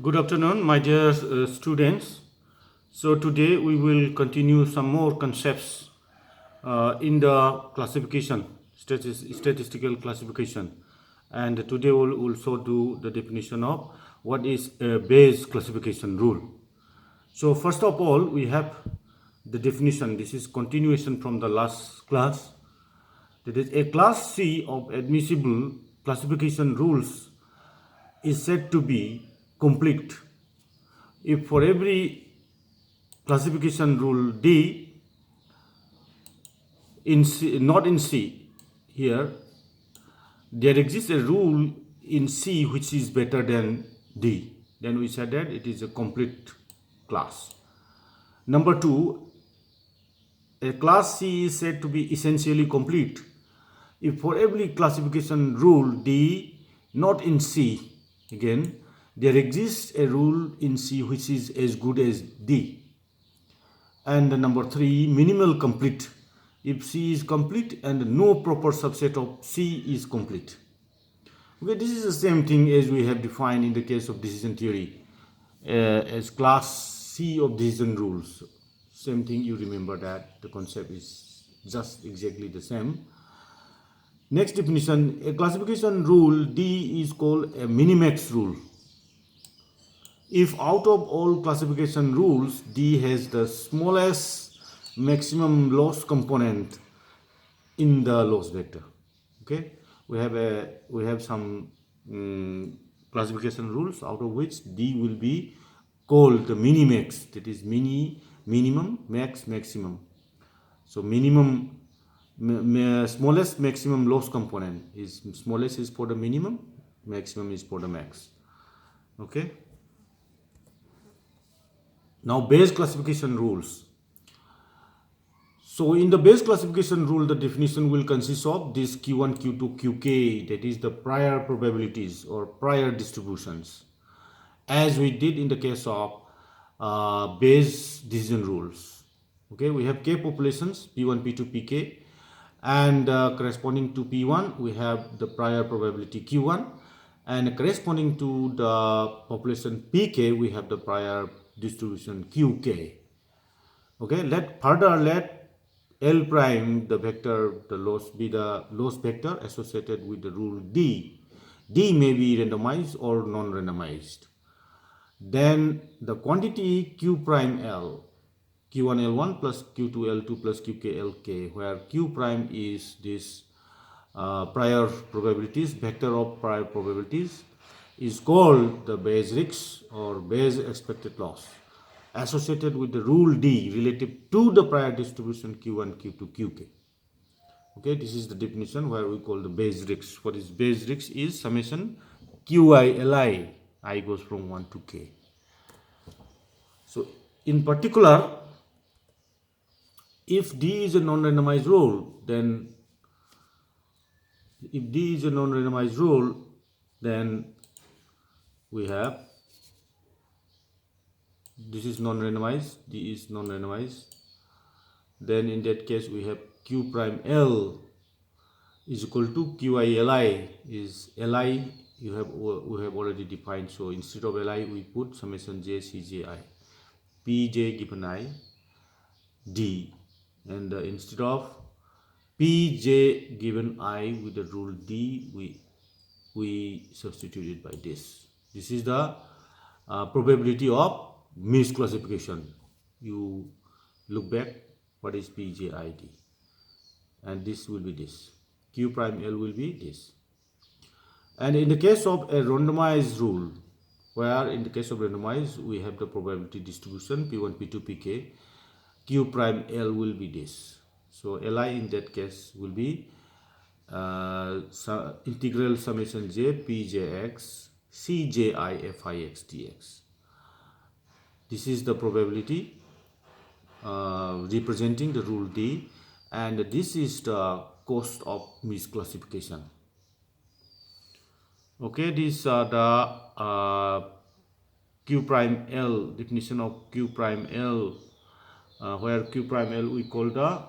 Good afternoon, my dear students. So today we will continue some more concepts in the classification, statistical classification. And today we'll also do the definition of what is a Bayes classification rule. So first of all, we have the definition. This is continuation from the last class. That is, a class C of admissible classification rules is said to be complete if for every classification rule D in C, not in C here, there exists a rule in C which is better than D, then we said that it is a complete class. Number two, a class C is said to be essentially complete if for every classification rule D not in C, again, there exists a rule in C which is as good as D. And number three, minimal complete if C is complete and no proper subset of C is complete. Okay, this is the same thing as we have defined in the case of decision theory as class C of decision rules. Same thing, you remember that the concept is just exactly the same. Next definition, a classification rule D is called a minimax rule. If out of all classification rules, D has the smallest maximum loss component in the loss vector. Okay, we have some classification rules out of which D will be called the minimax. That is minimum, max, maximum. So minimum, smallest maximum loss component is smallest is for the minimum, maximum is for the max. Okay. Now Bayes classification rules. So in the Bayes classification rule, the definition will consist of this Q1, Q2, Qk, that is the prior probabilities or prior distributions, as we did in the case of Bayes decision rules. Okay, we have K populations, P1, P2, Pk, and corresponding to P1, we have the prior probability Q1, and corresponding to the population Pk, we have the prior distribution Qk. Okay, let L prime the vector, the loss be the loss vector associated with the rule D. D may be randomized or non-randomized. Then the quantity Q prime L, Q1 L1 plus Q2 L2 plus Qk Lk, where Q prime is this prior probabilities, vector of prior probabilities, is called the Bayes risk or Bayes expected loss associated with the rule D relative to the prior distribution Q1, Q2, Qk. Okay, this is the definition where we call the Bayes risk. What is Bayes risk is summation Qi Li, I goes from 1 to K. So in particular, if D is a non-randomized rule, then we have this is non-randomized, D is non-randomized, then in that case we have Q prime L is equal to Qi Li, is Li we have already defined, so instead of Li we put summation J Cj I, Pj given I, D, and instead of Pj given I with the rule D, we substituted by this. This is the probability of misclassification. You look back, what is Pjid, and this will be this. Q prime L will be this. And in the case of a randomized rule, where in the case of randomized we have the probability distribution P1, P2, Pk, Q prime L will be this. So Li in that case will be integral summation J Pjx Cji Fix dx. This is the probability representing the rule D, and this is the cost of misclassification. Okay, these are the Q prime L, definition of Q prime L, where Q prime L we call the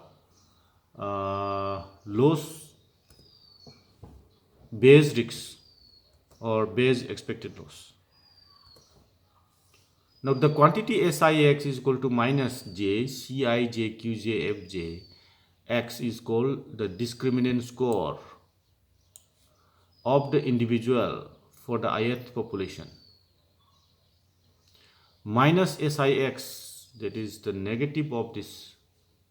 loss Bayes risk or Bayes expected loss. Now the quantity SIX is equal to minus J, CI, J, QJ, FJ. X is called the discriminant score of the individual for the ith population. Minus SIX, that is the negative of this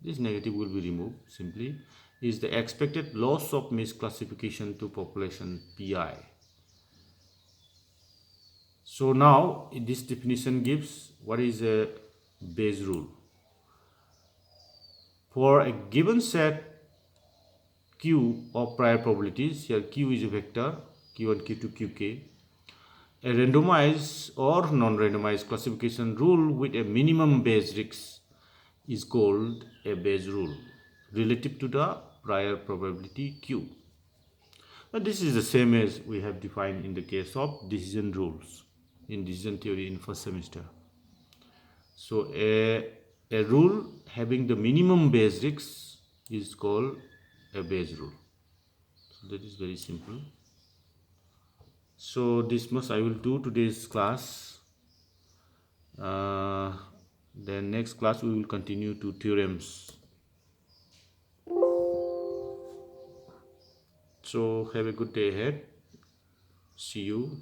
negative will be removed simply, is the expected loss of misclassification to population PI. So now this definition gives what is a Bayes rule. For a given set Q of prior probabilities, here Q is a vector, Q1, Q2, Qk, a randomized or non-randomized classification rule with a minimum Bayes risk is called a Bayes rule relative to the prior probability Q. But this is the same as we have defined in the case of decision rules in decision theory in first semester. So a rule having the minimum Bayes risk is called a Bayes rule. So that is very simple. So this much I will do today's class. Then next class we will continue to theorems. So have a good day ahead. See you.